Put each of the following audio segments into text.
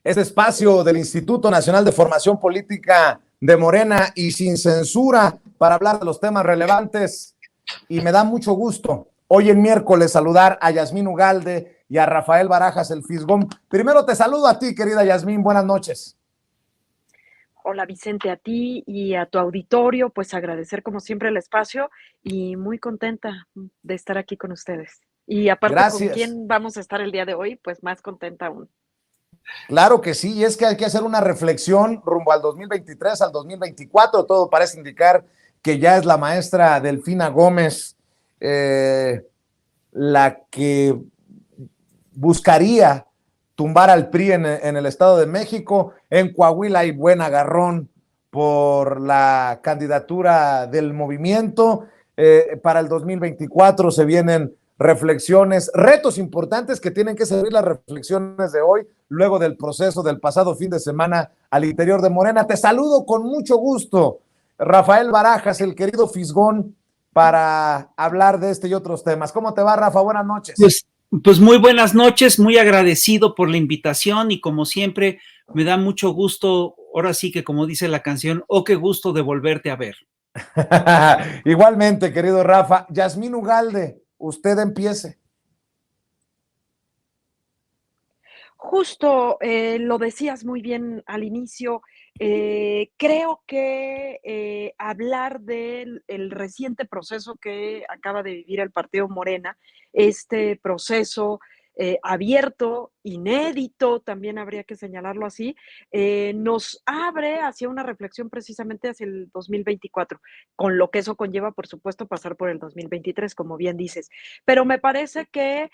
Este espacio del Instituto Nacional de Formación Política de Morena y sin censura para hablar de los temas relevantes. Y me da mucho gusto hoy en miércoles saludar a Yasmín Ugalde y a Rafael Barajas, el Fisgón. Primero te saludo a ti, querida Yasmín, buenas noches. Hola Vicente, a ti y a tu auditorio, pues agradecer como siempre el espacio y muy contenta de estar aquí con ustedes. Y aparte, Gracias. ¿con quién vamos a estar el día de hoy? Pues más contenta aún. Claro que sí, y es que hay que hacer una reflexión rumbo al 2023, al 2024. Todo parece indicar que ya es la maestra Delfina Gómez la que buscaría tumbar al PRI en el Estado de México. En Coahuila hay buen agarrón por la candidatura del movimiento. Para el 2024 se vienen reflexiones, retos importantes que tienen que servir las reflexiones de hoy, luego del proceso del pasado fin de semana al interior de Morena. Te saludo con mucho gusto, Rafael Barajas, el querido Fisgón, para hablar de este y otros temas. ¿Cómo te va, Rafa? Buenas noches. Pues muy buenas noches, muy agradecido por la invitación y como siempre me da mucho gusto, ahora sí que como dice la canción, oh, qué gusto de volverte a ver. Igualmente, querido Rafa. Yasmín Ugalde, usted empiece. Justo lo decías muy bien al inicio, creo que hablar del reciente proceso que acaba de vivir el partido Morena, este proceso abierto, inédito, también habría que señalarlo así, nos abre hacia una reflexión precisamente hacia el 2024, con lo que eso conlleva, por supuesto, pasar por el 2023, como bien dices. Pero me parece que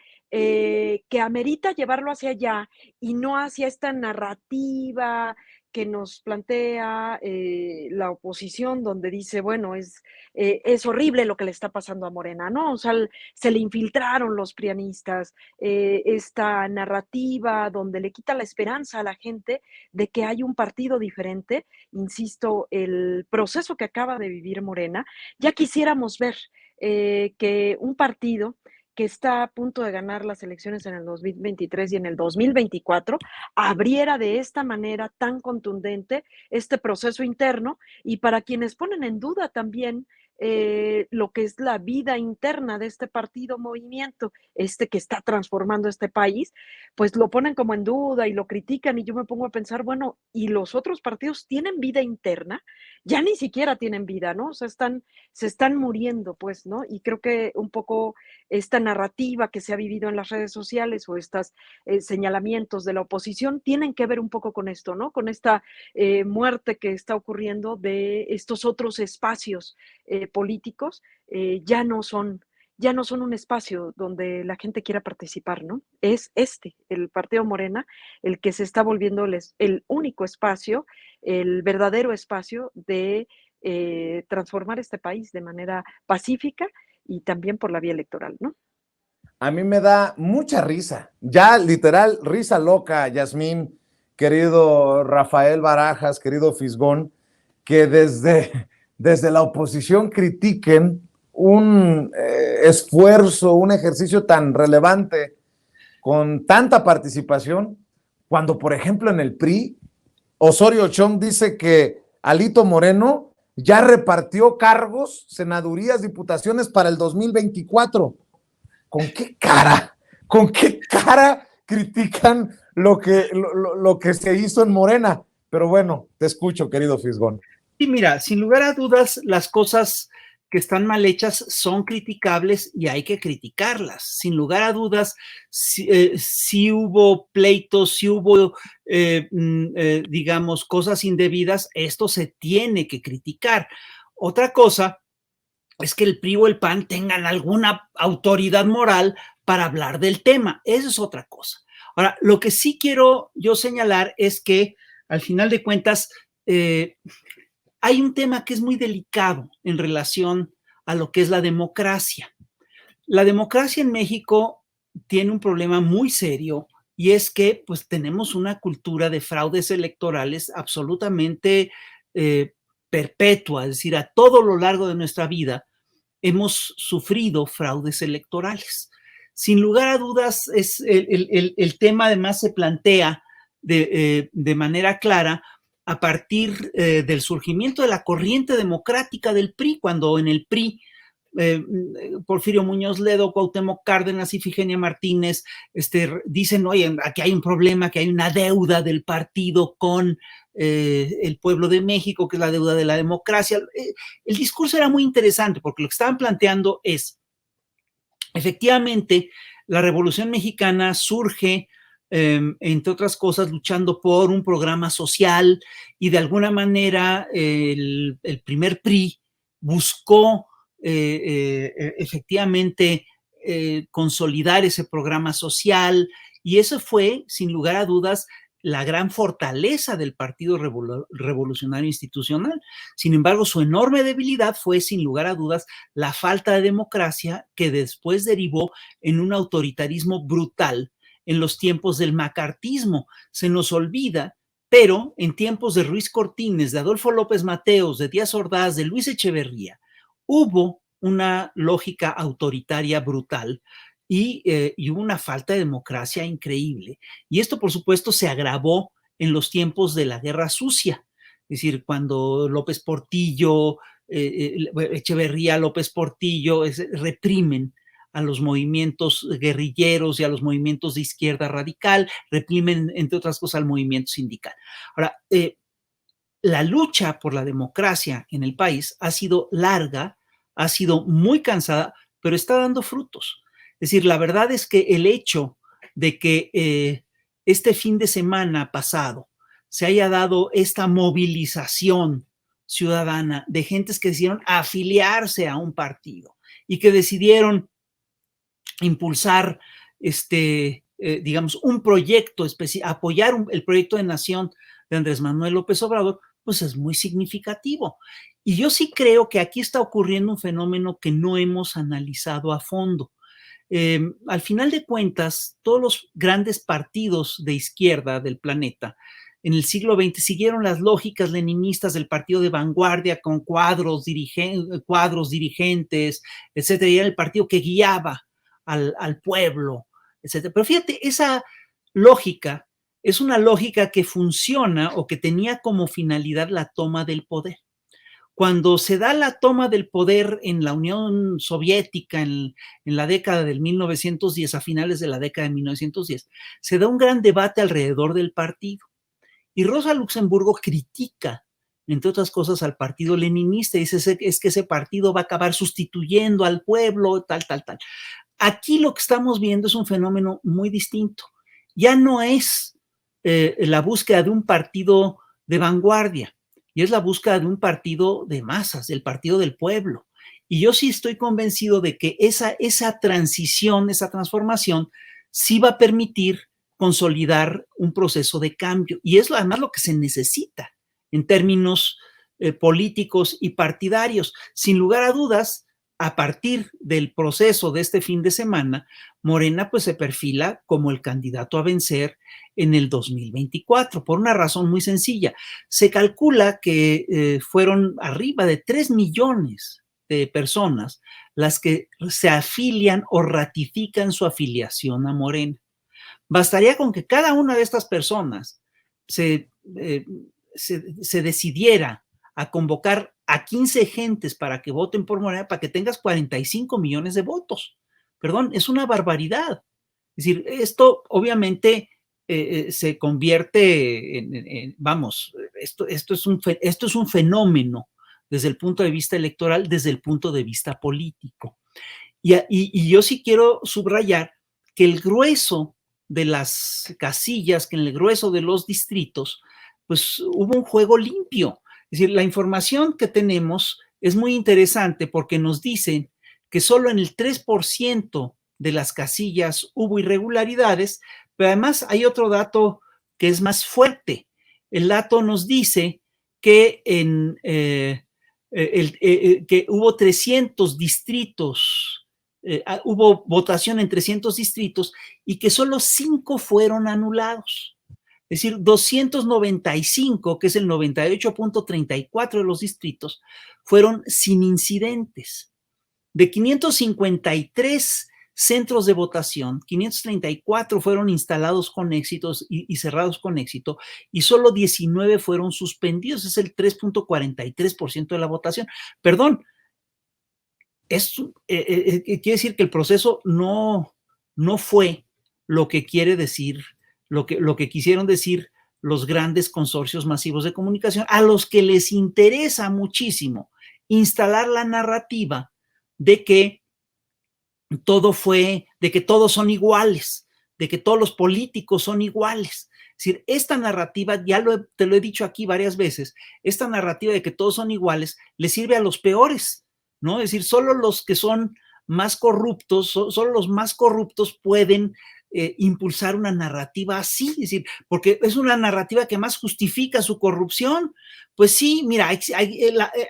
amerita llevarlo hacia allá y no hacia esta narrativa que nos plantea la oposición, donde dice, bueno, es horrible lo que le está pasando a Morena, ¿no? O sea, se le infiltraron los prianistas, esta narrativa donde le quita la esperanza a la gente de que hay un partido diferente. Insisto, el proceso que acaba de vivir Morena, ya quisiéramos ver que un partido que está a punto de ganar las elecciones en el 2023 y en el 2024, abriera de esta manera tan contundente este proceso interno y para quienes ponen en duda también lo que es la vida interna de este partido movimiento, que está transformando este país, pues lo ponen como en duda y lo critican y yo me pongo a pensar, bueno, ¿y los otros partidos tienen vida interna? Ya ni siquiera tienen vida, ¿no? O sea, se están muriendo, pues, ¿no? Y creo que un poco esta narrativa que se ha vivido en las redes sociales o estos señalamientos de la oposición tienen que ver un poco con esto, ¿no? Con esta muerte que está ocurriendo de estos otros espacios políticos, ya no son un espacio donde la gente quiera participar, ¿no? Es el Partido Morena, el que se está volviendo el único espacio, el verdadero espacio de transformar este país de manera pacífica y también por la vía electoral, ¿no? A mí me da mucha risa, ya literal, risa loca, Yasmín, querido Rafael Barajas, querido Fisgón, que desde la oposición critiquen un esfuerzo, un ejercicio tan relevante, con tanta participación, cuando, por ejemplo, en el PRI, Osorio Chong dice que Alito Moreno ya repartió cargos, senadurías, diputaciones para el 2024. ¿Con qué cara critican lo que se hizo en Morena? Pero bueno, te escucho, querido Fisgón. Sí, mira, sin lugar a dudas, las cosas que están mal hechas son criticables y hay que criticarlas. Sin lugar a dudas, si hubo pleitos, si hubo, digamos, cosas indebidas, esto se tiene que criticar. Otra cosa es que el PRI o el PAN tengan alguna autoridad moral para hablar del tema. Eso es otra cosa. Ahora, lo que sí quiero yo señalar es que, al final de cuentas, hay un tema que es muy delicado en relación a lo que es la democracia. La democracia en México tiene un problema muy serio, y es que pues tenemos una cultura de fraudes electorales absolutamente perpetua, es decir, a todo lo largo de nuestra vida hemos sufrido fraudes electorales. Sin lugar a dudas, es el tema además se plantea de manera clara a partir del surgimiento de la corriente democrática del PRI, cuando en el PRI Porfirio Muñoz Ledo, Cuauhtémoc Cárdenas, Ifigenia Martínez, dicen, oye, aquí hay un problema, que hay una deuda del partido con el pueblo de México, que es la deuda de la democracia. El discurso era muy interesante porque lo que estaban planteando es, efectivamente, la Revolución Mexicana surge, entre otras cosas, luchando por un programa social, y de alguna manera el primer PRI buscó efectivamente consolidar ese programa social, y eso fue, sin lugar a dudas, la gran fortaleza del Partido Revolucionario Institucional. Sin embargo, su enorme debilidad fue, sin lugar a dudas, la falta de democracia, que después derivó en un autoritarismo brutal en los tiempos del macartismo. Se nos olvida, pero en tiempos de Ruiz Cortines, de Adolfo López Mateos, de Díaz Ordaz, de Luis Echeverría, hubo una lógica autoritaria brutal y hubo una falta de democracia increíble. Y esto, por supuesto, se agravó en los tiempos de la Guerra Sucia. Es decir, cuando López Portillo, Echeverría, López Portillo reprimen a los movimientos guerrilleros y a los movimientos de izquierda radical, reprimen, entre otras cosas, al movimiento sindical. Ahora, la lucha por la democracia en el país ha sido larga, ha sido muy cansada, pero está dando frutos. Es decir, la verdad es que el hecho de que este fin de semana pasado se haya dado esta movilización ciudadana de gentes que decidieron afiliarse a un partido y que decidieron impulsar digamos, un proyecto especial, apoyar el proyecto de nación de Andrés Manuel López Obrador, pues es muy significativo. Y yo sí creo que aquí está ocurriendo un fenómeno que no hemos analizado a fondo. Al final de cuentas, todos los grandes partidos de izquierda del planeta en el siglo XX siguieron las lógicas leninistas del partido de vanguardia con cuadros dirigentes, etcétera, y era el partido que guiaba al pueblo, etcétera. Pero fíjate, esa lógica es una lógica que funciona o que tenía como finalidad la toma del poder. Cuando se da la toma del poder en la Unión Soviética en la década del 1910, a finales de la década de 1910, se da un gran debate alrededor del partido. Y Rosa Luxemburgo critica, entre otras cosas, al partido leninista, y dice, es que ese partido va a acabar sustituyendo al pueblo, tal. Aquí lo que estamos viendo es un fenómeno muy distinto. Ya no es la búsqueda de un partido de vanguardia, y es la búsqueda de un partido de masas, del partido del pueblo. Y yo sí estoy convencido de que esa transición, esa transformación, sí va a permitir consolidar un proceso de cambio. Y es además lo que se necesita en términos políticos y partidarios. Sin lugar a dudas, a partir del proceso de este fin de semana, Morena pues se perfila como el candidato a vencer en el 2024, por una razón muy sencilla. Se calcula que fueron arriba de 3 millones de personas las que se afilian o ratifican su afiliación a Morena. Bastaría con que cada una de estas personas se decidiera a convocar a 15 gentes para que voten por Morena, para que tengas 45 millones de votos. Perdón, es una barbaridad. Es decir, esto obviamente se convierte vamos, esto es un fenómeno desde el punto de vista electoral, desde el punto de vista político. Y yo sí quiero subrayar que el grueso de las casillas, que en el grueso de los distritos, pues hubo un juego limpio. Es decir, la información que tenemos es muy interesante porque nos dicen que solo en el 3% de las casillas hubo irregularidades, pero además hay otro dato que es más fuerte. El dato nos dice que, que hubo 300 distritos, hubo votación en 300 distritos y que solo 5 fueron anulados. Es decir, 295, que es el 98.34 de los distritos, fueron sin incidentes. De 553 centros de votación, 534 fueron instalados con éxitos y cerrados con éxito, y solo 19 fueron suspendidos, es el 3.43% de la votación. Perdón, quiere decir que el proceso no fue lo que quiere decir, lo que quisieron decir los grandes consorcios masivos de comunicación, a los que les interesa muchísimo instalar la narrativa de que de que todos son iguales, de que todos los políticos son iguales. Es decir, esta narrativa, te lo he dicho aquí varias veces, esta narrativa de que todos son iguales le sirve a los peores, ¿no? Es decir, solo los que son más corruptos, solo los más corruptos pueden impulsar una narrativa así, es decir, porque es una narrativa que más justifica su corrupción. Pues sí, mira, ahí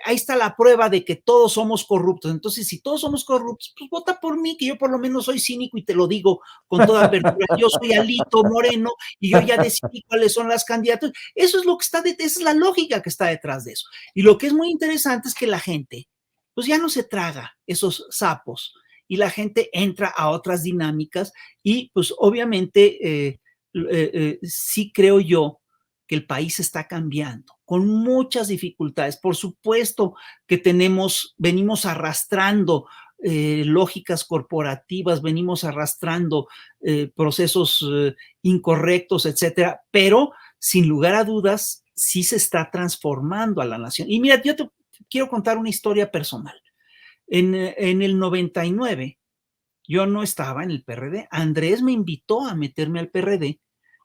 está la prueba de que todos somos corruptos. Entonces, si todos somos corruptos, pues vota por mí, que yo por lo menos soy cínico y te lo digo con toda apertura. Yo soy Alito Moreno y yo ya decidí cuáles son las candidatas. Eso es lo que esa es la lógica que está detrás de eso. Y lo que es muy interesante es que la gente, pues ya no se traga esos sapos y la gente entra a otras dinámicas y pues obviamente sí creo yo que el país está cambiando con muchas dificultades. Por supuesto que venimos arrastrando lógicas corporativas, venimos arrastrando procesos incorrectos, etcétera, pero sin lugar a dudas sí se está transformando a la nación. Y mira, yo te quiero contar una historia personal. En el 99, yo no estaba en el PRD. Andrés me invitó a meterme al PRD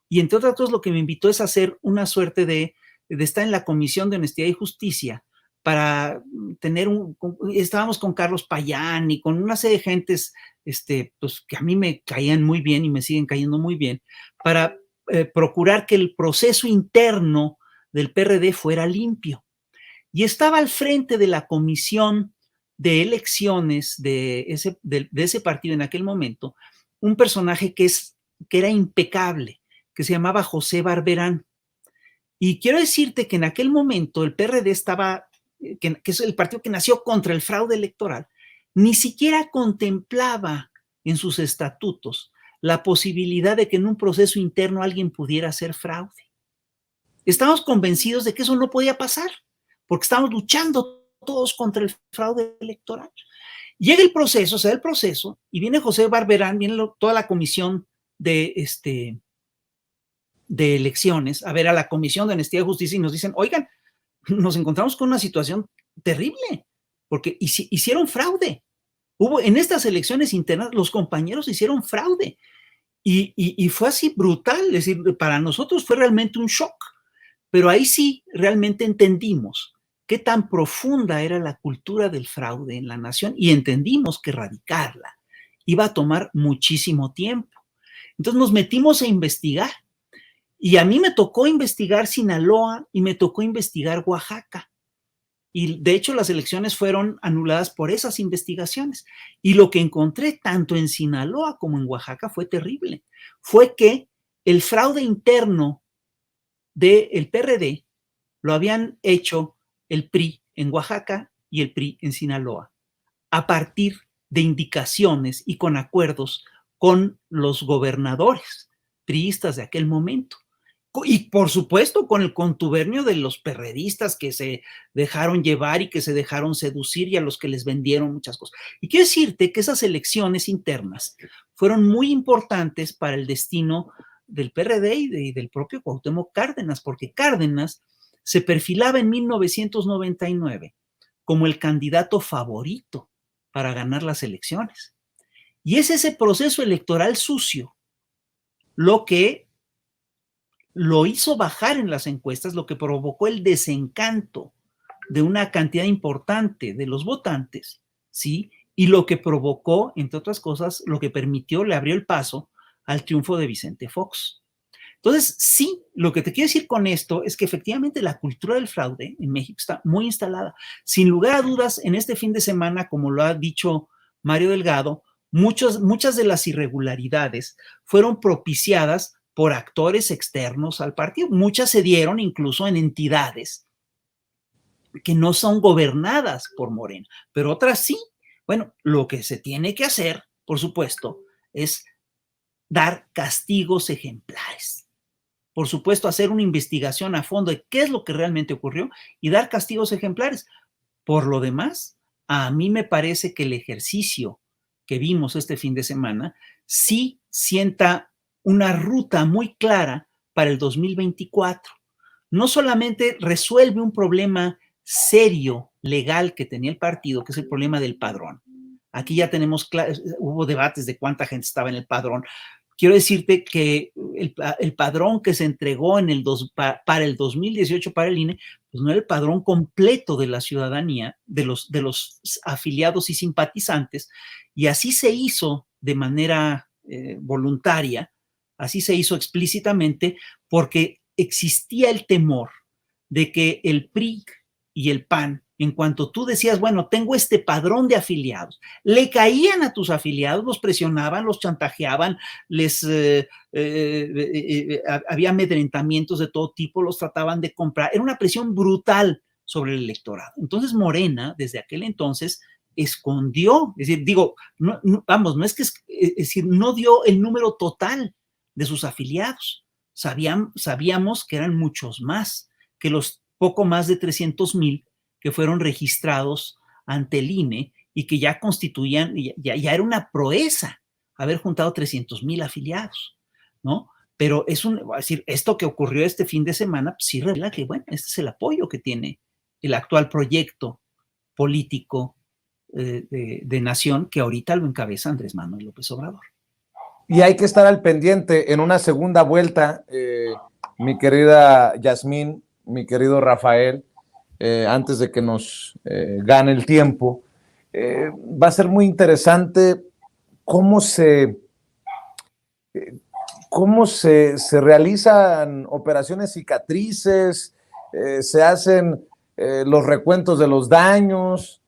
y entre otras cosas lo que me invitó es a hacer una suerte de estar en la Comisión de Honestidad y Justicia para estábamos con Carlos Payán y con una serie de gentes pues, que a mí me caían muy bien y me siguen cayendo muy bien, para procurar que el proceso interno del PRD fuera limpio. Y estaba al frente de la comisión de elecciones de ese partido en aquel momento, un personaje que era impecable, que se llamaba José Barberán. Y quiero decirte que en aquel momento el PRD estaba, que es el partido que nació contra el fraude electoral, ni siquiera contemplaba en sus estatutos la posibilidad de que en un proceso interno alguien pudiera hacer fraude. Estamos convencidos de que eso no podía pasar, porque estamos luchando todos contra el fraude electoral. Llega el proceso, se da el proceso, y viene José Barberán, viene toda la comisión de elecciones, a ver, a la Comisión de Honestidad y Justicia, y nos dicen, oigan, nos encontramos con una situación terrible, porque hicieron fraude. En estas elecciones internas, los compañeros hicieron fraude, y fue así brutal, es decir, para nosotros fue realmente un shock, pero ahí sí realmente entendimos qué tan profunda era la cultura del fraude en la nación y entendimos que erradicarla iba a tomar muchísimo tiempo. Entonces nos metimos a investigar y a mí me tocó investigar Sinaloa y me tocó investigar Oaxaca. Y de hecho las elecciones fueron anuladas por esas investigaciones. Y lo que encontré tanto en Sinaloa como en Oaxaca fue terrible. Fue que el fraude interno del PRD lo habían hecho el PRI en Oaxaca y el PRI en Sinaloa, a partir de indicaciones y con acuerdos con los gobernadores priistas de aquel momento. Y por supuesto con el contubernio de los perredistas que se dejaron llevar y que se dejaron seducir y a los que les vendieron muchas cosas. Y quiero decirte que esas elecciones internas fueron muy importantes para el destino del PRD y del propio Cuauhtémoc Cárdenas, porque Cárdenas se perfilaba en 1999 como el candidato favorito para ganar las elecciones. Y es ese proceso electoral sucio lo que lo hizo bajar en las encuestas, lo que provocó el desencanto de una cantidad importante de los votantes, ¿sí? Y lo que provocó, entre otras cosas, lo que permitió, le abrió el paso al triunfo de Vicente Fox. Entonces, sí, lo que te quiero decir con esto es que efectivamente la cultura del fraude en México está muy instalada. Sin lugar a dudas, en este fin de semana, como lo ha dicho Mario Delgado, muchas de las irregularidades fueron propiciadas por actores externos al partido. Muchas se dieron incluso en entidades que no son gobernadas por Morena, pero otras sí. Bueno, lo que se tiene que hacer, por supuesto, es dar castigos ejemplares. Por supuesto, hacer una investigación a fondo de qué es lo que realmente ocurrió y dar castigos ejemplares. Por lo demás, a mí me parece que el ejercicio que vimos este fin de semana sí sienta una ruta muy clara para el 2024. No solamente resuelve un problema serio, legal que tenía el partido, que es el problema del padrón. Aquí ya tenemos, hubo debates de cuánta gente estaba en el padrón. Quiero decirte que el padrón que se entregó para el 2018 para el INE, pues no era el padrón completo de la ciudadanía, de los afiliados y simpatizantes, y así se hizo de manera voluntaria, así se hizo explícitamente, porque existía el temor de que el PRI y el PAN, en cuanto tú decías, bueno, tengo este padrón de afiliados, le caían a tus afiliados, los presionaban, los chantajeaban, había amedrentamientos de todo tipo, los trataban de comprar, era una presión brutal sobre el electorado. Entonces Morena, desde aquel entonces, escondió, es decir, digo, no es que, es decir, no dio el número total de sus afiliados. Sabíamos que eran muchos más que los poco más de 300,000 que fueron registrados ante el INE y que ya constituían, ya era una proeza haber juntado 300,000 afiliados, ¿no? Pero es decir, esto que ocurrió este fin de semana, pues sí revela que, bueno, este es el apoyo que tiene el actual proyecto político de nación que ahorita lo encabeza Andrés Manuel López Obrador. Y hay que estar al pendiente en una segunda vuelta, mi querida Yasmín, mi querido Rafael, antes de que nos gane el tiempo. Va a ser muy interesante cómo se realizan operaciones cicatrices, se hacen los recuentos de los daños,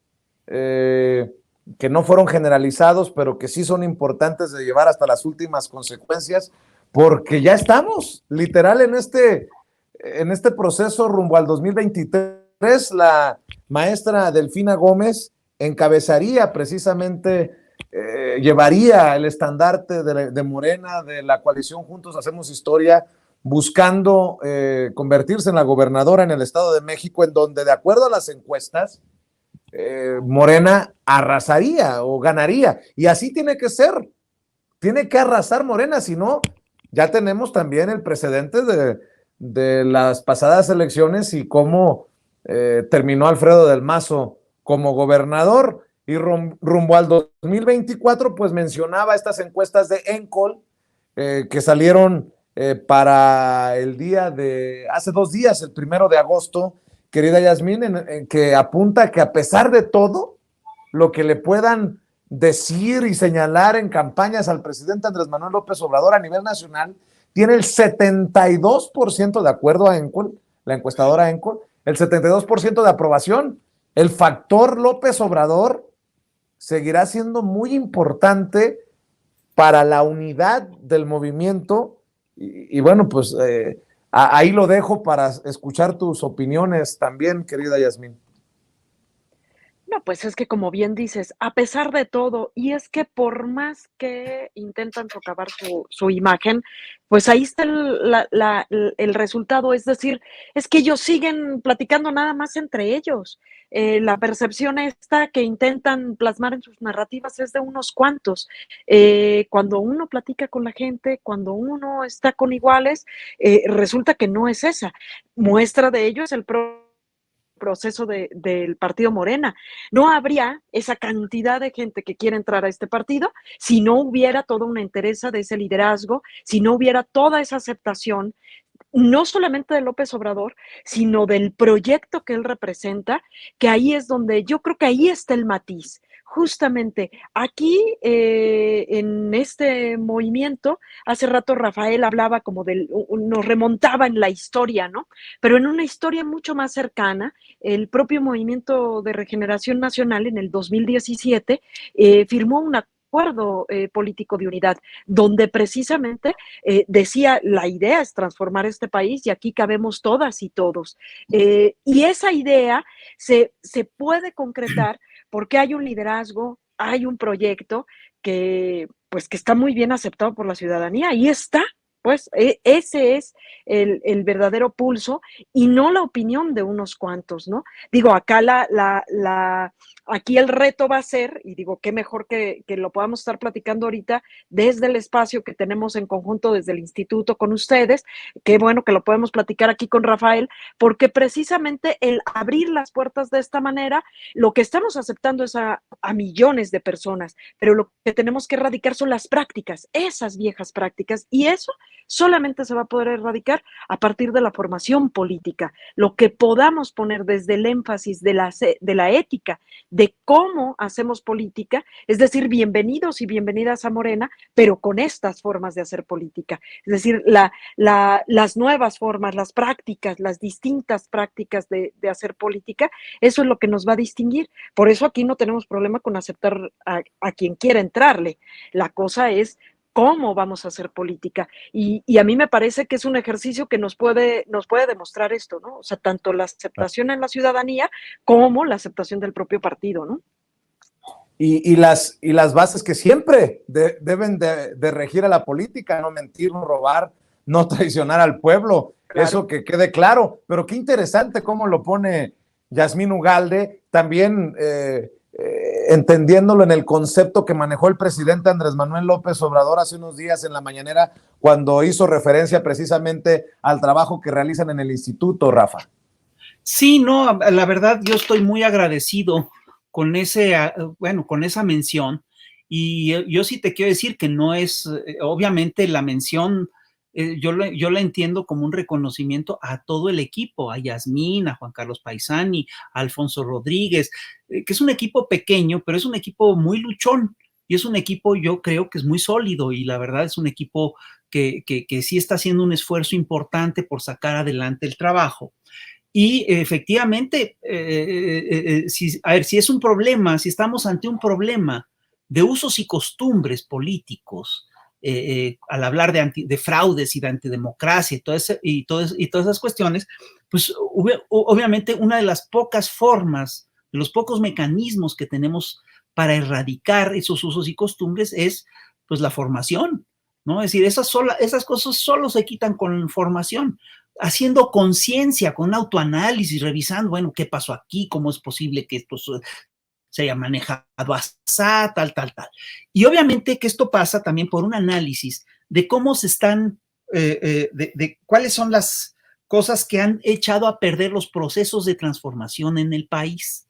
que no fueron generalizados, pero que sí son importantes de llevar hasta las últimas consecuencias, porque ya estamos literal en este proceso rumbo al 2023. La maestra Delfina Gómez encabezaría precisamente, llevaría el estandarte de Morena, de la coalición Juntos Hacemos Historia, buscando convertirse en la gobernadora en el Estado de México, en donde, de acuerdo a las encuestas, Morena arrasaría o ganaría, y así tiene que ser, tiene que arrasar Morena, si no, ya tenemos también el precedente de las pasadas elecciones y cómo terminó Alfredo del Mazo como gobernador. Y rumbo al 2024, pues mencionaba estas encuestas de Encol que salieron para el día de hace 2 días, el 1 de agosto, querida Yasmín, en que apunta que a pesar de todo lo que le puedan decir y señalar en campañas al presidente Andrés Manuel López Obrador a nivel nacional, tiene el 72% de acuerdo a Encol, la encuestadora Encol, el 72% de aprobación. El factor López Obrador seguirá siendo muy importante para la unidad del movimiento y bueno, pues ahí lo dejo para escuchar tus opiniones también, querida Yasmín. No, pues es que como bien dices, a pesar de todo, y es que por más que intentan socavar su imagen, pues ahí está el resultado, es decir, es que ellos siguen platicando nada más entre ellos. La percepción esta que intentan plasmar en sus narrativas es de unos cuantos. Cuando uno platica con la gente, cuando uno está con iguales, resulta que no es esa. Muestra de ello es el proceso del partido Morena. No habría esa cantidad de gente que quiere entrar a este partido si no hubiera toda una entereza de ese liderazgo, si no hubiera toda esa aceptación no solamente de López Obrador, sino del proyecto que él representa, que ahí es donde yo creo que ahí está el matiz. Justamente aquí, en este movimiento, hace rato Rafael hablaba como nos remontaba en la historia, ¿no? Pero en una historia mucho más cercana, el propio Movimiento de Regeneración Nacional en el 2017 firmó un acuerdo político de unidad, donde precisamente decía, la idea es transformar este país y aquí cabemos todas y todos. Y esa idea se puede concretar porque hay un liderazgo, hay un proyecto pues, que está muy bien aceptado por la ciudadanía. Ahí está, pues ese es el verdadero pulso y no la opinión de unos cuantos, ¿no? Digo, acá aquí el reto va a ser, y digo, qué mejor que lo podamos estar platicando ahorita desde el espacio que tenemos en conjunto desde el instituto con ustedes, qué bueno que lo podemos platicar aquí con Rafael, porque precisamente el abrir las puertas de esta manera, lo que estamos aceptando es a millones de personas, pero lo que tenemos que erradicar son las prácticas, esas viejas prácticas, y eso solamente se va a poder erradicar a partir de la formación política, lo que podamos poner desde el énfasis de la ética, de cómo hacemos política, es decir, bienvenidos y bienvenidas a Morena, pero con estas formas de hacer política, es decir, las nuevas formas, las prácticas, las distintas prácticas de hacer política, eso es lo que nos va a distinguir. Por eso aquí no tenemos problema con aceptar a quien quiera entrarle. La cosa es cómo vamos a hacer política. Y a mí me parece que es un ejercicio que nos puede demostrar esto, ¿no? O sea, tanto la aceptación en la ciudadanía como la aceptación del propio partido, ¿no? Y las bases que siempre deben de regir a la política, no mentir, no robar, no traicionar al pueblo, claro. Eso que quede claro. Pero qué interesante cómo lo pone Yasmín Ugalde, también entendiéndolo en el concepto que manejó el presidente Andrés Manuel López Obrador hace unos días en la mañanera, cuando hizo referencia precisamente al trabajo que realizan en el instituto, Rafa. Sí, no, la verdad yo estoy muy agradecido con con esa mención, y yo sí te quiero decir que no es, obviamente la mención, yo la entiendo como un reconocimiento a todo el equipo, a Yasmín, a Juan Carlos Paisani, a Alfonso Rodríguez, que es un equipo pequeño, pero es un equipo muy luchón, y es un equipo, yo creo que es muy sólido, y la verdad es un equipo que sí está haciendo un esfuerzo importante por sacar adelante el trabajo. Y efectivamente, si es un problema, si estamos ante un problema de usos y costumbres políticos, al hablar de fraudes y de antidemocracia y todas esas cuestiones, pues obviamente una de las pocas formas, de los pocos mecanismos que tenemos para erradicar esos usos y costumbres es pues la formación, ¿no? Es decir, esas cosas solo se quitan con formación, haciendo conciencia, con un autoanálisis, revisando, bueno, ¿qué pasó aquí? ¿Cómo es posible que esto se haya manejado así, tal? Y obviamente que esto pasa también por un análisis de cómo se están, de cuáles son las cosas que han echado a perder los procesos de transformación en el país.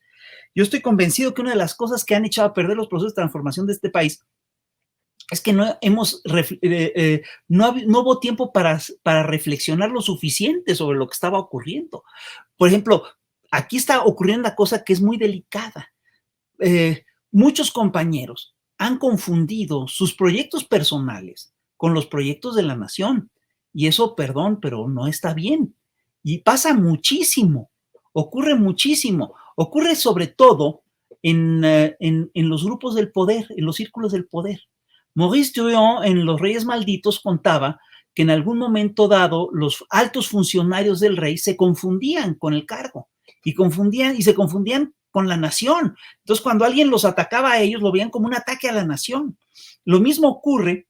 Yo estoy convencido que una de las cosas que han echado a perder los procesos de transformación de este país es que no hubo tiempo para reflexionar lo suficiente sobre lo que estaba ocurriendo. Por ejemplo, aquí está ocurriendo una cosa que es muy delicada. Muchos compañeros han confundido sus proyectos personales con los proyectos de la nación. Y eso, perdón, pero no está bien. Y pasa muchísimo, ocurre muchísimo. Ocurre sobre todo en los grupos del poder, en los círculos del poder. Maurice Druon en Los Reyes Malditos contaba que en algún momento dado los altos funcionarios del rey se confundían con el cargo y se confundían con la nación. Entonces, cuando alguien los atacaba a ellos, lo veían como un ataque a la nación. Lo mismo ocurre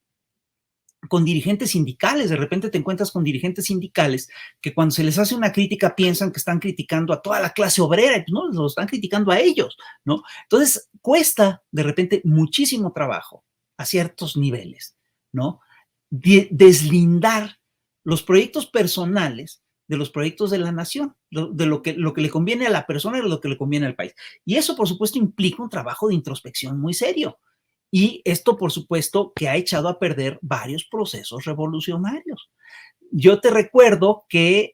con dirigentes sindicales. De repente te encuentras con dirigentes sindicales que cuando se les hace una crítica piensan que están criticando a toda la clase obrera, y pues no, lo están criticando a ellos, ¿no? Entonces, cuesta de repente muchísimo trabajo a ciertos niveles, ¿no? Deslindar los proyectos personales de los proyectos de la nación, de lo que le conviene a la persona y de lo que le conviene al país. Y eso, por supuesto, implica un trabajo de introspección muy serio. Y esto, por supuesto, que ha echado a perder varios procesos revolucionarios. Yo te recuerdo que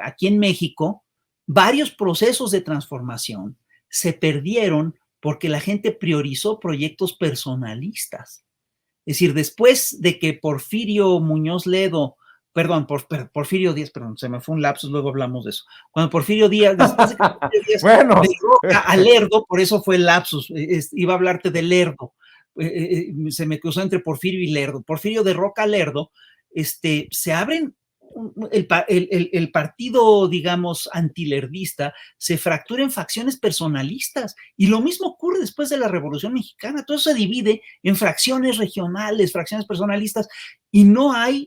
aquí en México, varios procesos de transformación se perdieron porque la gente priorizó proyectos personalistas. Es decir, después de que Porfirio Muñoz Ledo, Porfirio Díaz, perdón, se me fue un lapsus, luego hablamos de eso. Cuando Porfirio Díaz, después de que Porfirio Díaz bueno. derroca a Lerdo, por eso fue el lapsus, iba a hablarte de Lerdo, se me cruzó entre Porfirio y Lerdo. Porfirio derroca a Lerdo, se abren el partido, digamos, antilerdista se fractura en facciones personalistas y lo mismo ocurre después de la Revolución Mexicana. Todo se divide en fracciones regionales, fracciones personalistas y no hay,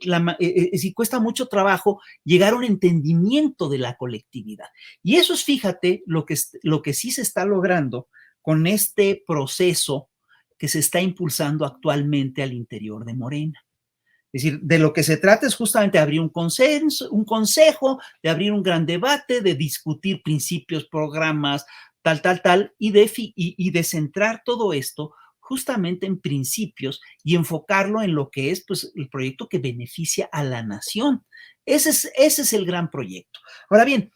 si cuesta mucho trabajo llegar a un entendimiento de la colectividad. Y eso es, fíjate, lo que sí se está logrando con este proceso que se está impulsando actualmente al interior de Morena. Es decir, de lo que se trata es justamente de abrir un consejo, de abrir un gran debate, de discutir principios, programas, tal, y de centrar todo esto justamente en principios y enfocarlo en lo que es, pues, el proyecto que beneficia a la nación. Ese es el gran proyecto. Ahora bien,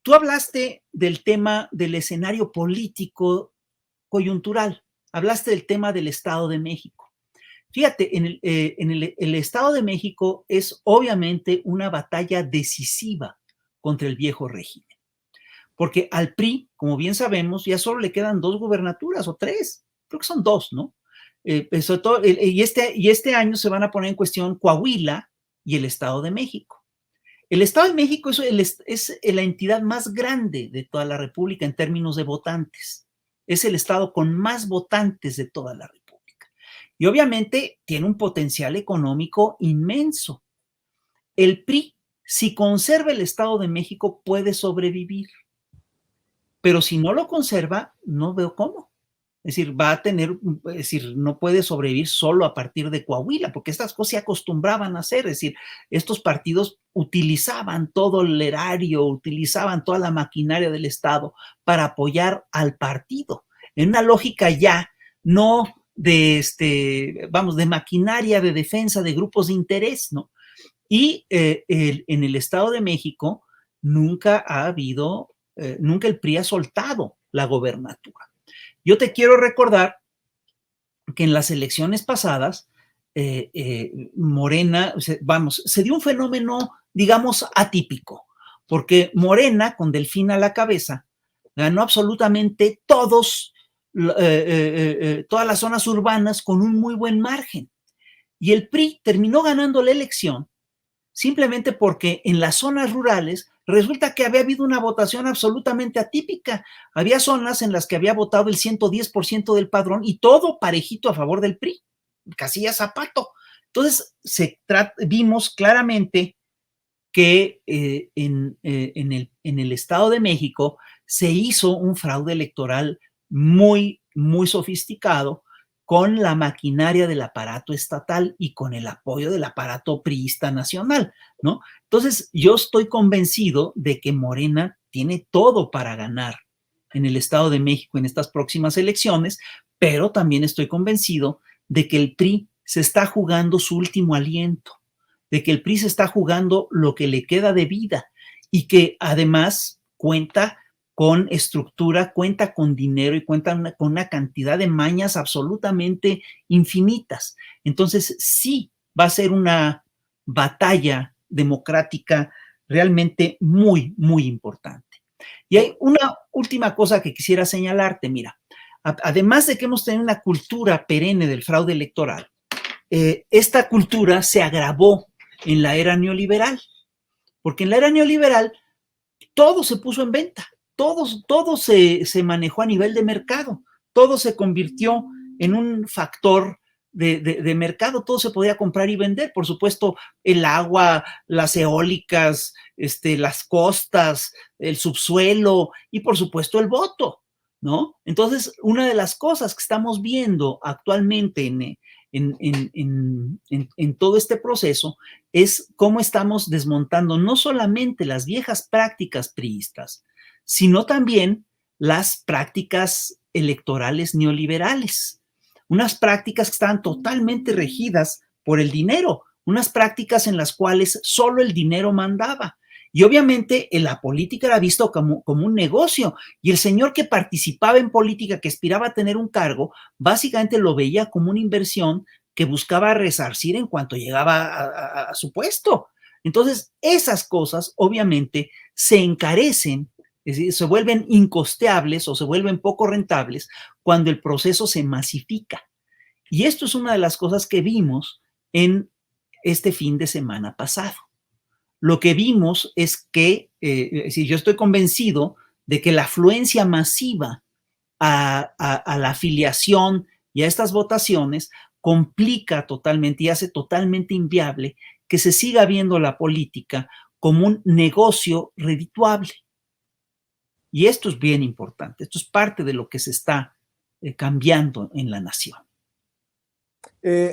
tú hablaste del tema del escenario político coyuntural, hablaste del tema del Estado de México. Fíjate, el Estado de México es obviamente una batalla decisiva contra el viejo régimen, porque al PRI, como bien sabemos, ya solo le quedan 2 gubernaturas o 3, creo que son 2, ¿no? Sobre todo, y este año se van a poner en cuestión Coahuila y el Estado de México. El Estado de México es la entidad más grande de toda la República en términos de votantes. Es el estado con más votantes de toda la República. Y obviamente tiene un potencial económico inmenso. El PRI, si conserva el Estado de México, puede sobrevivir. Pero si no lo conserva, no veo cómo. Es decir, no puede sobrevivir solo a partir de Coahuila, porque estas cosas se acostumbraban a hacer. Es decir, estos partidos utilizaban todo el erario, utilizaban toda la maquinaria del Estado para apoyar al partido. En una lógica ya no de maquinaria de defensa de grupos de interés, ¿no? Y en el Estado de México nunca el PRI ha soltado la gobernatura. Yo te quiero recordar que en las elecciones pasadas, Morena, se dio un fenómeno, digamos, atípico, porque Morena, con Delfín a la cabeza, ganó absolutamente todas las zonas urbanas con un muy buen margen. Y el PRI terminó ganando la elección simplemente porque en las zonas rurales resulta que había habido una votación absolutamente atípica. Había zonas en las que había votado el 110% del padrón y todo parejito a favor del PRI, casilla zapato. Entonces, vimos claramente que en el Estado de México se hizo un fraude electoral muy, muy sofisticado con la maquinaria del aparato estatal y con el apoyo del aparato priista nacional, ¿no? Entonces, yo estoy convencido de que Morena tiene todo para ganar en el Estado de México en estas próximas elecciones, pero también estoy convencido de que el PRI se está jugando su último aliento, de que el PRI se está jugando lo que le queda de vida y que además cuenta con estructura, cuenta con dinero y cuenta con una cantidad de mañas absolutamente infinitas. Entonces, sí va a ser una batalla democrática realmente muy, muy importante. Y hay una última cosa que quisiera señalarte, mira, además de que hemos tenido una cultura perenne del fraude electoral, esta cultura se agravó en la era neoliberal, porque en la era neoliberal todo se puso en venta. Todo se manejó a nivel de mercado, todo se convirtió en un factor de mercado, todo se podía comprar y vender, por supuesto, el agua, las eólicas, las costas, el subsuelo y por supuesto el voto, ¿no? Entonces, una de las cosas que estamos viendo actualmente en todo este proceso es cómo estamos desmontando no solamente las viejas prácticas priistas, sino también las prácticas electorales neoliberales, unas prácticas que estaban totalmente regidas por el dinero, unas prácticas en las cuales solo el dinero mandaba. Y obviamente la política era visto como un negocio, y el señor que participaba en política, que aspiraba a tener un cargo, básicamente lo veía como una inversión que buscaba resarcir en cuanto llegaba a su puesto. Entonces, esas cosas obviamente se encarecen, es decir, se vuelven incosteables o se vuelven poco rentables cuando el proceso se masifica. Y esto es una de las cosas que vimos en este fin de semana pasado. Lo que vimos es que, si yo estoy convencido de que la afluencia masiva a la afiliación y a estas votaciones complica totalmente y hace totalmente inviable que se siga viendo la política como un negocio redituable. Y esto es bien importante, esto es parte de lo que se está cambiando en la nación.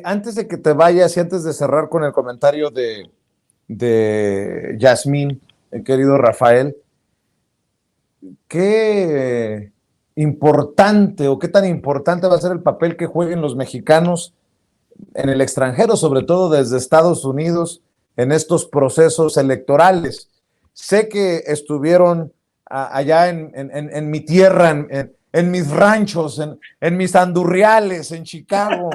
Antes de que te vayas y antes de cerrar con el comentario de Yasmín, querido Rafael, qué importante o qué tan importante va a ser el papel que jueguen los mexicanos en el extranjero, sobre todo desde Estados Unidos, en estos procesos electorales. Sé que estuvieron allá en mi tierra, en mis ranchos, en mis andurriales, en Chicago,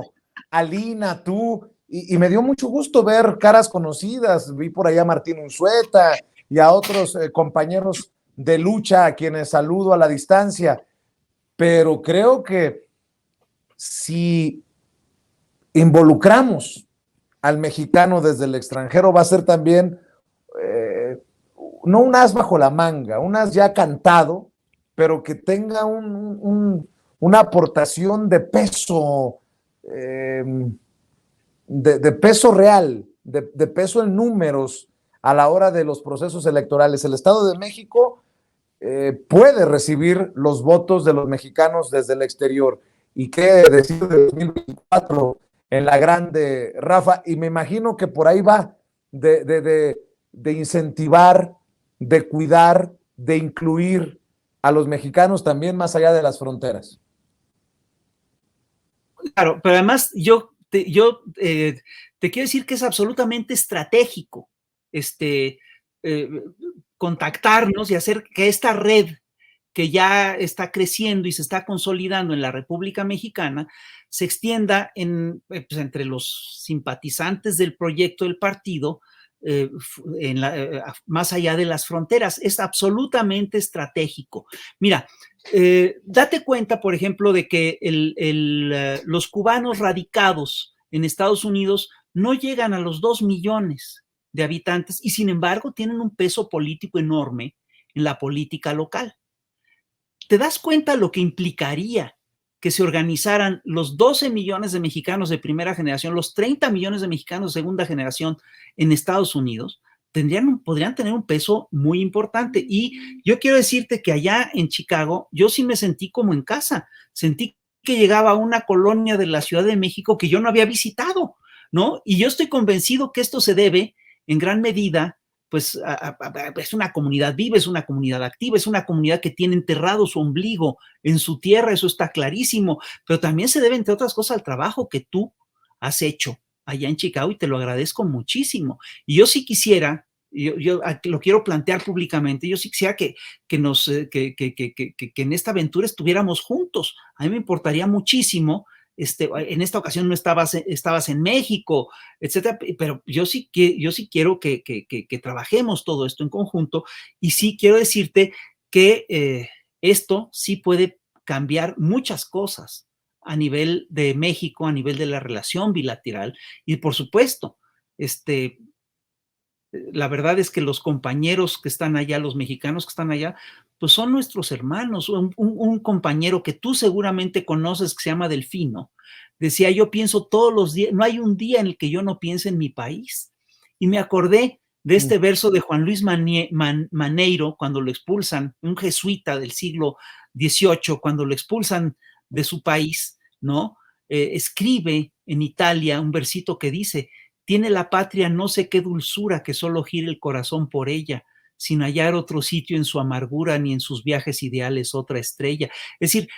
Alina, tú, y me dio mucho gusto ver caras conocidas. Vi por allá a Martín Unzueta y a otros compañeros de lucha a quienes saludo a la distancia, pero creo que si involucramos al mexicano desde el extranjero va a ser también no un as bajo la manga, un as ya cantado, pero que tenga una aportación de peso, de peso real, de peso en números a la hora de los procesos electorales. El Estado de México puede recibir los votos de los mexicanos desde el exterior. ¿Y qué decir de 2024 en la grande, Rafa? Y me imagino que por ahí va de incentivar, de cuidar, de incluir a los mexicanos también más allá de las fronteras. Claro, pero además yo te quiero decir que es absolutamente estratégico contactarnos y hacer que esta red que ya está creciendo y se está consolidando en la República Mexicana se extienda pues, entre los simpatizantes del proyecto del partido más allá de las fronteras. Es absolutamente estratégico. Mira, date cuenta, por ejemplo, de que los cubanos radicados en Estados Unidos no llegan a los 2 millones de habitantes y sin embargo tienen un peso político enorme en la política local. ¿Te das cuenta lo que implicaría que se organizaran los 12 millones de mexicanos de primera generación, los 30 millones de mexicanos de segunda generación en Estados Unidos? Podrían tener un peso muy importante. Y yo quiero decirte que allá en Chicago, yo sí me sentí como en casa. Sentí que llegaba a una colonia de la Ciudad de México que yo no había visitado, ¿no? Y yo estoy convencido que esto se debe en gran medida pues es una comunidad viva, es una comunidad activa, es una comunidad que tiene enterrado su ombligo en su tierra, eso está clarísimo, pero también se debe, entre otras cosas, al trabajo que tú has hecho allá en Chicago y te lo agradezco muchísimo. Y yo sí quisiera, yo lo quiero plantear públicamente, yo sí quisiera que en esta aventura estuviéramos juntos. A mí me importaría muchísimo. En esta ocasión no estabas en México, etcétera, pero yo sí quiero que trabajemos todo esto en conjunto y sí quiero decirte que esto sí puede cambiar muchas cosas a nivel de México, a nivel de la relación bilateral y por supuesto, la verdad es que los compañeros que están allá, los mexicanos que están allá, pues son nuestros hermanos. Un compañero que tú seguramente conoces que se llama Delfino, decía, yo pienso todos los días, no hay un día en el que yo no piense en mi país. Y me acordé de este verso de Juan Luis Maneiro, cuando lo expulsan, un jesuita del siglo XVIII, cuando lo expulsan de su país, ¿no? Escribe en Italia un versito que dice, tiene la patria no sé qué dulzura que solo gire el corazón por ella, sin hallar otro sitio en su amargura ni en sus viajes ideales otra estrella. Es decir,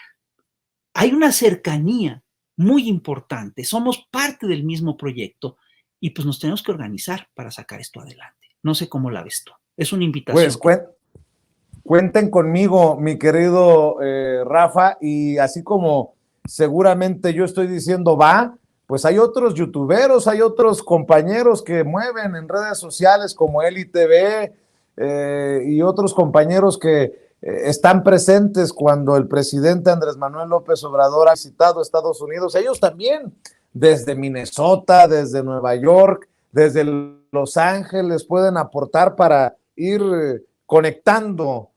hay una cercanía muy importante, somos parte del mismo proyecto y pues nos tenemos que organizar para sacar esto adelante. No sé cómo la ves tú. Es una invitación. Pues cuenten conmigo, mi querido Rafa, y así como seguramente yo estoy diciendo va, pues hay otros youtuberos, hay otros compañeros que mueven en redes sociales como Eli TV y otros compañeros que están presentes cuando el presidente Andrés Manuel López Obrador ha visitado Estados Unidos. Ellos también, desde Minnesota, desde Nueva York, desde Los Ángeles, pueden aportar para ir conectando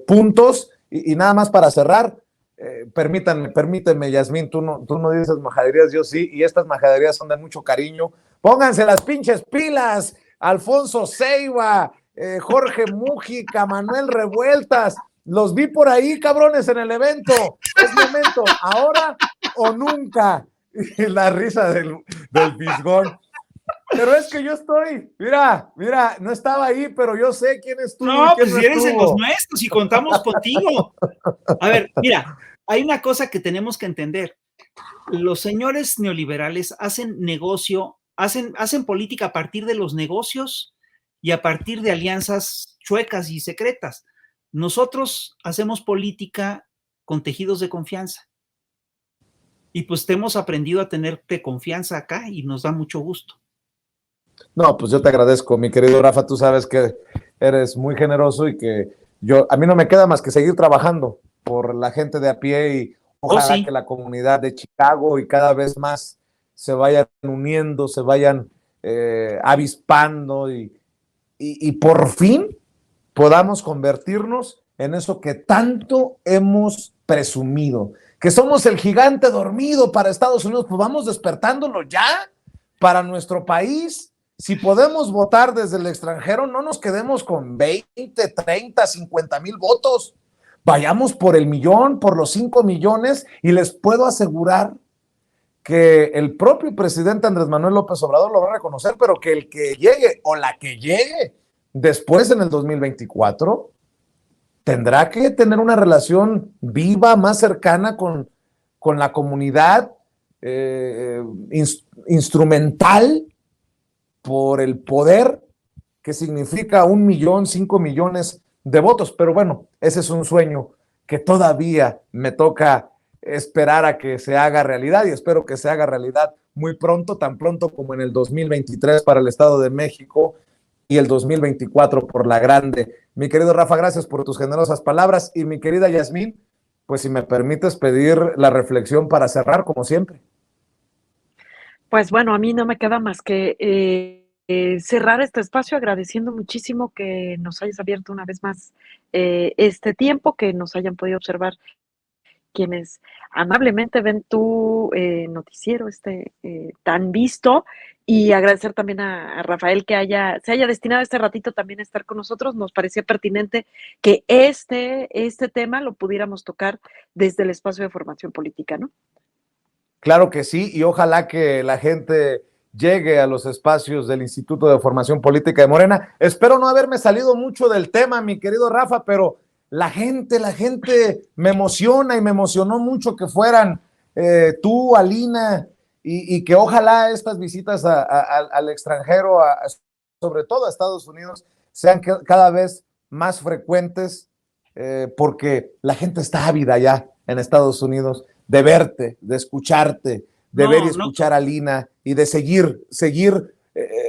puntos y nada más para cerrar. Permíteme, Yasmín, tú no dices majaderías, yo sí, y estas majaderías son de mucho cariño. Pónganse las pinches pilas, Alfonso Ceiba, Jorge Mújica, Manuel Revueltas, los vi por ahí, cabrones, en el evento. Es momento, ahora o nunca. Y la risa del Fisgón. Pero es que yo estoy, mira, no estaba ahí, pero yo sé quién estuvo. No, quién pues no si eres de estuvo. los nuestros y contamos contigo. A ver, mira, hay una cosa que tenemos que entender. Los señores neoliberales hacen negocio, hacen política a partir de los negocios y a partir de alianzas chuecas y secretas. Nosotros hacemos política con tejidos de confianza. Y pues te hemos aprendido a tenerte confianza acá y nos da mucho gusto. No, pues yo te agradezco, mi querido Rafa, tú sabes que eres muy generoso y que a mí no me queda más que seguir trabajando por la gente de a pie y ojalá sí. que la comunidad de Chicago y cada vez más se vayan uniendo, se vayan avispando y por fin podamos convertirnos en eso que tanto hemos presumido, que somos el gigante dormido para Estados Unidos, pues vamos despertándolo ya para nuestro país. Si podemos votar desde el extranjero, no nos quedemos con 20, 30, 50 mil votos. Vayamos por el millón, por los 5 millones, y les puedo asegurar que el propio presidente Andrés Manuel López Obrador lo va a reconocer, pero que el que llegue o la que llegue después en el 2024 tendrá que tener una relación viva, más cercana con la comunidad, instrumental por el poder que significa 1 millón, 5 millones de votos. Pero bueno, ese es un sueño que todavía me toca esperar a que se haga realidad y espero que se haga realidad muy pronto, tan pronto como en el 2023 para el Estado de México y el 2024 por la grande. Mi querido Rafa, gracias por tus generosas palabras y mi querida Yasmín, pues si me permites pedir la reflexión para cerrar como siempre. Pues bueno, a mí no me queda más que cerrar este espacio agradeciendo muchísimo que nos hayas abierto una vez más este tiempo, que nos hayan podido observar quienes amablemente ven tu noticiero tan visto, y agradecer también a Rafael que se haya destinado este ratito también a estar con nosotros. Nos parecía pertinente que este tema lo pudiéramos tocar desde el espacio de formación política, ¿no? Claro que sí, y ojalá que la gente llegue a los espacios del Instituto de Formación Política de Morena. Espero no haberme salido mucho del tema, mi querido Rafa, pero la gente me emociona y me emocionó mucho que fueran tú, Alina, y que ojalá estas visitas al extranjero, sobre todo a Estados Unidos, sean cada vez más frecuentes, porque la gente está ávida ya en Estados Unidos de verte, de escucharte, de ver y escuchar a Lina y de seguir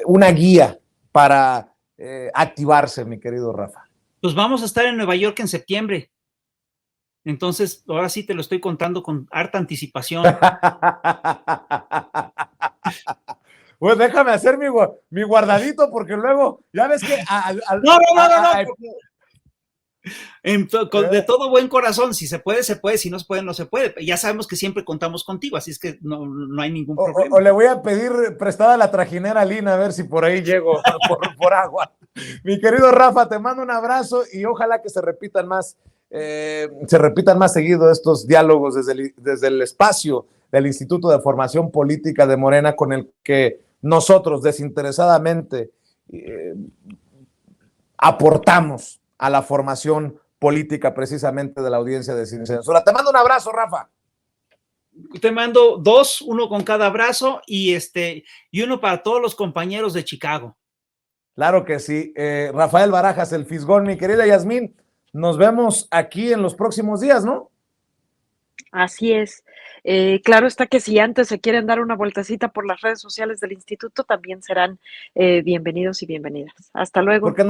una guía para activarse, mi querido Rafa. Pues vamos a estar en Nueva York en septiembre. Entonces, ahora sí te lo estoy contando con harta anticipación. Pues déjame hacer mi guardadito porque luego, ya ves que... No. De todo buen corazón, si se puede, se puede, si no se puede, no se puede. Ya sabemos que siempre contamos contigo, así es que no hay ningún problema. O le voy a pedir prestada la trajinera a Lina a ver si por ahí llego por agua. Mi querido Rafa, te mando un abrazo y ojalá que se repitan más seguido estos diálogos desde el espacio del Instituto de Formación Política de Morena, con el que nosotros desinteresadamente aportamos a la formación política precisamente de la audiencia de Sin Censura. Te mando un abrazo, Rafa. te mando 2, uno con cada brazo y uno para todos los compañeros de Chicago. Claro que sí. Rafael Barajas, el Fisgón, mi querida Yasmín, nos vemos aquí en los próximos días, ¿no? Así es. Claro está que si antes se quieren dar una vueltecita por las redes sociales del instituto, también serán bienvenidos y bienvenidas. Hasta luego. ¿Por qué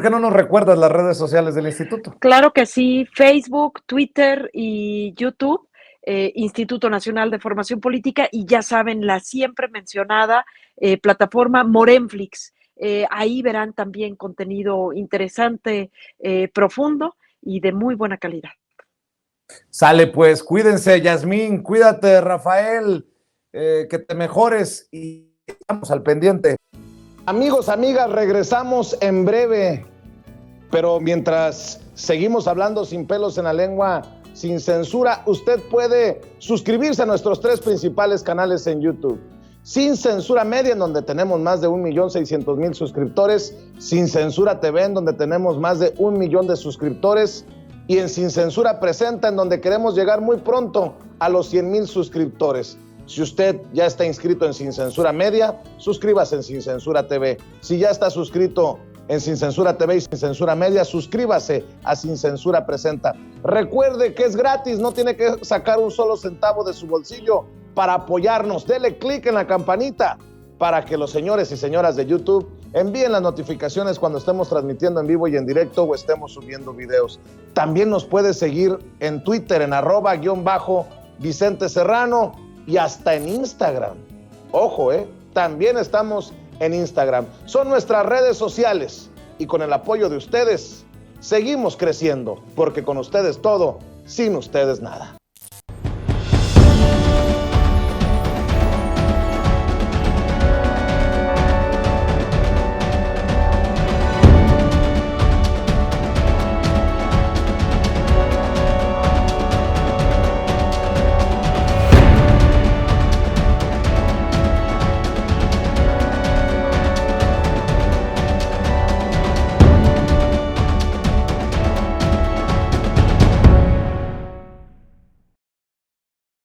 no nos recuerdas las redes sociales del instituto? Claro que sí, Facebook, Twitter y YouTube, Instituto Nacional de Formación Política, y ya saben, la siempre mencionada plataforma Morenflix. Ahí verán también contenido interesante, profundo y de muy buena calidad. Sale pues, cuídense, Yasmín, cuídate, Rafael, que te mejores y estamos al pendiente. Amigos, amigas, regresamos en breve, pero mientras seguimos hablando sin pelos en la lengua, sin censura, usted puede suscribirse a nuestros 3 principales canales en YouTube. Sin Censura Media, en donde tenemos más de 1,600,000 suscriptores, Sin Censura TV, en donde tenemos más de 1 millón de suscriptores, y en Sin Censura Presenta, en donde queremos llegar muy pronto a los 100,000 suscriptores. Si usted ya está inscrito en Sin Censura Media, suscríbase en Sin Censura TV. Si ya está suscrito en Sin Censura TV y Sin Censura Media, suscríbase a Sin Censura Presenta. Recuerde que es gratis, no tiene que sacar un solo centavo de su bolsillo para apoyarnos. Dele clic en la campanita para que los señores y señoras de YouTube envíen las notificaciones cuando estemos transmitiendo en vivo y en directo o estemos subiendo videos. También nos puede seguir en Twitter en @_Vicente Serrano y hasta en Instagram. Ojo, también estamos en Instagram. Son nuestras redes sociales y con el apoyo de ustedes seguimos creciendo, porque con ustedes todo, sin ustedes nada.